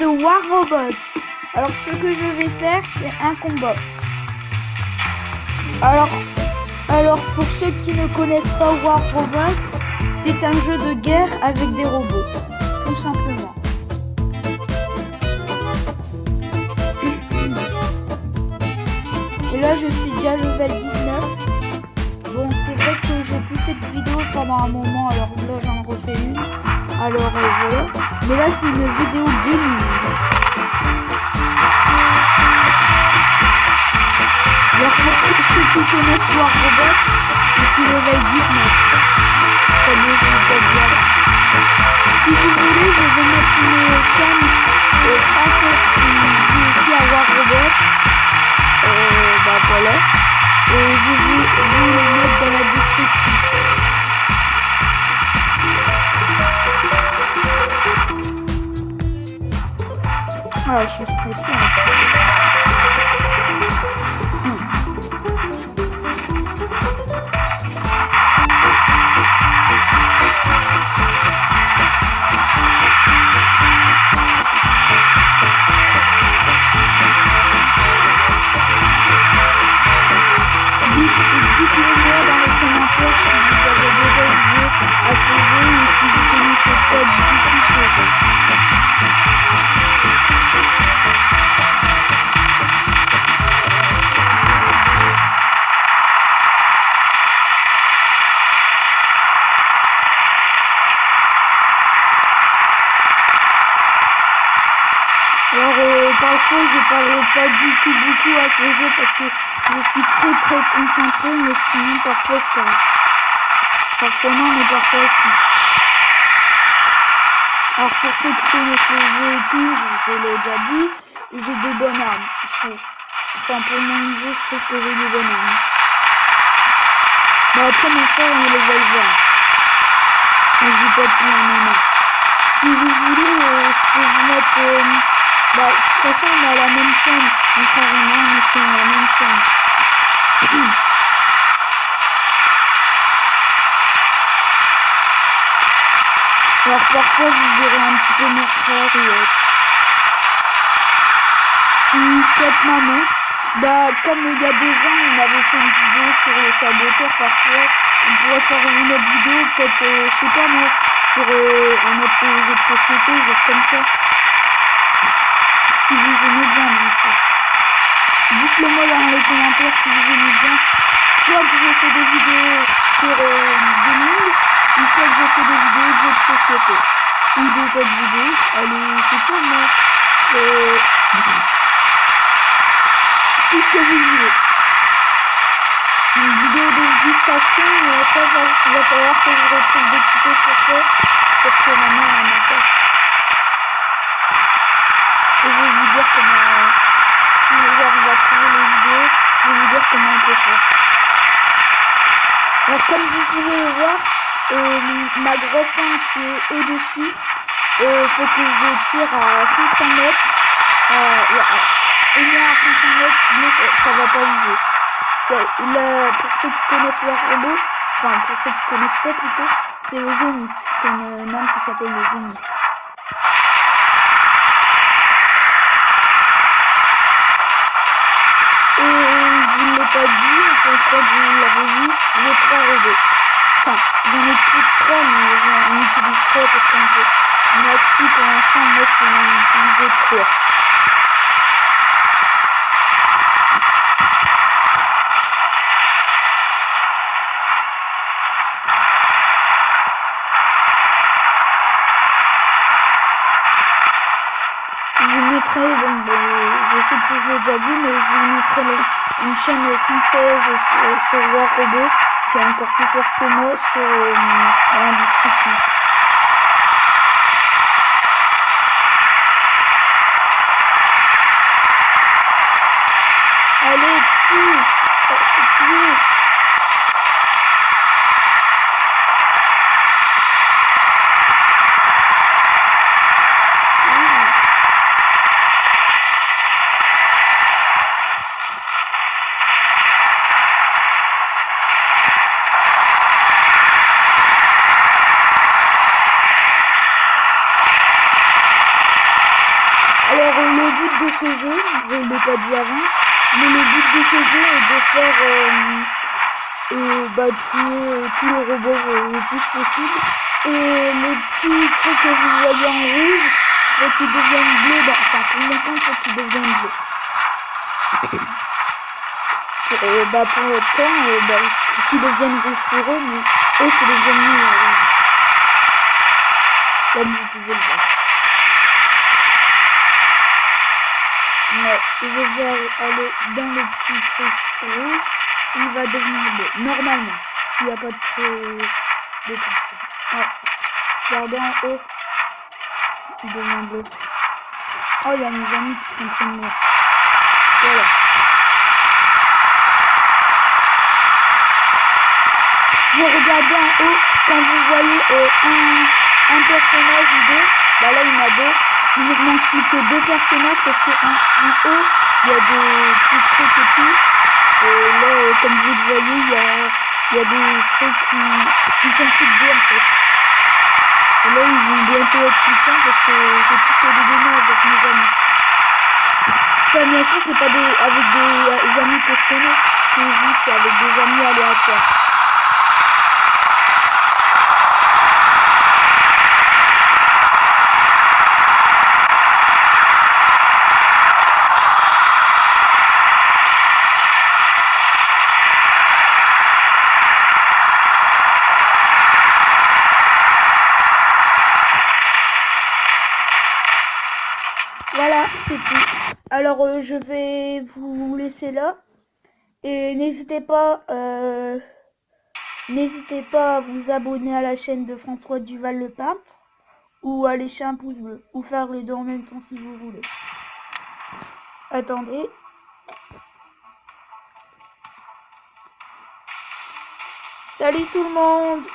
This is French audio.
de War Robot. Alors ce que je vais faire, c'est un combat. Alors pour ceux qui ne connaissent pas War Robot, c'est un jeu de guerre avec des robots, tout simplement. Et là je suis déjà level 19. Bon, c'est vrai que j'ai plus fait de vidéo pendant un moment, alors là j'en refais une. Alors voilà. Mais là c'est une vidéo gaming. Alors pour ceux qui connaissent War Robot, je suis level 19. Comme je vous ai dit avant. Si vous voulez, je vais mettre une chaîne française qui joue aussi à War Robot. Bah voilà. Et je vais vous le mettre dans la description. Ah, je suis stressée. Dites-le-moi dans les commentaires si vous avez déjà joué à ce jeu ou si vous connaissez pas du tout ce jeu. Alors parfois je parle pas du tout beaucoup à ce jeu parce que je suis très concentré, mais sinon parfois je parle. Parfois non, mais parfois aussi. Alors pour ceux qui connaissent le jeu et tout, je l'ai déjà dit, j'ai des bonnes armes, je trouve. Enfin pour mon niveau, je trouve que j'ai des bonnes armes. Bah après mon frère il est level 20. Donc j'ai pas pu en mener. Si vous voulez, je peux vous mettre... bah, de toute façon, on a la même chaîne. Mon frère et moi, on est sur la même chaîne. Alors, parfois, vous verrez un petit peu mon frère et autres. Peut-être maman. Bah, comme il y a 2 ans, on avait fait une vidéo sur le saboteur, parfois. On pourrait faire une autre vidéo, peut-être, je sais pas moi, sur un autre jeu de société, juste comme ça. Si vous aimez bien, bien sûr. Dites-le moi dans les commentaires si vous aimez bien. Soit que je fais des vidéos sur gaming, ou soit que je fais des vidéos de jeux de société. Ou des autres vidéos. Allez, c'est tout, moi. Tout ce que vous voulez. Une vidéo de dégustation, et après, il va falloir que je retrouve des tutos sur ça, pour que ma mère en a pas. Et je vais vous dire comment, si j'arrive à trouver les vidéos, je vais vous dire comment on peut faire. Alors comme vous pouvez le voir, ma grosse arme qui est au-dessus, faut que je tire à 500 mètres, au moins à 500 mètres, sinon ça va pas bouger. Pour ceux qui connaissent leur robot, enfin pour ceux qui connaissent pas plutôt, c'est le Zénith, c'est une arme qui s'appelle le Zénith. Et je ne l'ai pas dit, enfin je crois que vous l'avez vu, j'ai 3 robots. Enfin, j'en ai plus de 3, mais j'en utilise 3 parce qu'on peut. Là-dessus, pour l'instant, moi, je peux en utiliser 3. Je vous mettrai, donc je sais que je l'ai déjà vu, mais je vous mettrai une chaîne française sur War Robot, qui est encore plus fort que moi, dans la description. Allez, tue! Tue! Alors le but de ce jeu, je ne l'ai pas dit avant, mais le but de ce jeu est de faire tuer tous les robots le plus possible. Et le petit truc que vous voyez en rouge, faut qu'ils deviennent bleus, enfin pour l'instant faut qu'ils deviennent bleus. Pour le temps, qu'ils deviennent rouges pour eux, mais eux c'est les ennemis rouges. Comme vous pouvez le voir. Mais je vais aller dans le petit truc rouge, il va devenir bleu. Normalement, il n'y a pas de tension. Ouais. Regardez en haut, il devient bleu. Oh, il y a mes amis qui sont en train de mourir. Voilà. Vous regardez en haut, quand vous voyez un personnage ou deux, là il y en a deux. Il ne manque plus que deux personnages parce qu'en haut, il y a des petits trucs et tout. Et là, comme vous le voyez, il y a des trucs qui sont plus bien en fait. Et là, ils vont bientôt être puissants parce que j'ai tout fait des démons avec mes amis. Enfin, bien sûr, c'est pas avec des amis que je connais, c'est juste avec des amis aléatoires. Voilà, c'est tout. Alors je vais vous laisser là. Et n'hésitez pas à vous abonner à la chaîne de François Duval le peintre. Ou à lécher un pouce bleu. Ou faire les deux en même temps si vous voulez. Attendez. Salut tout le monde!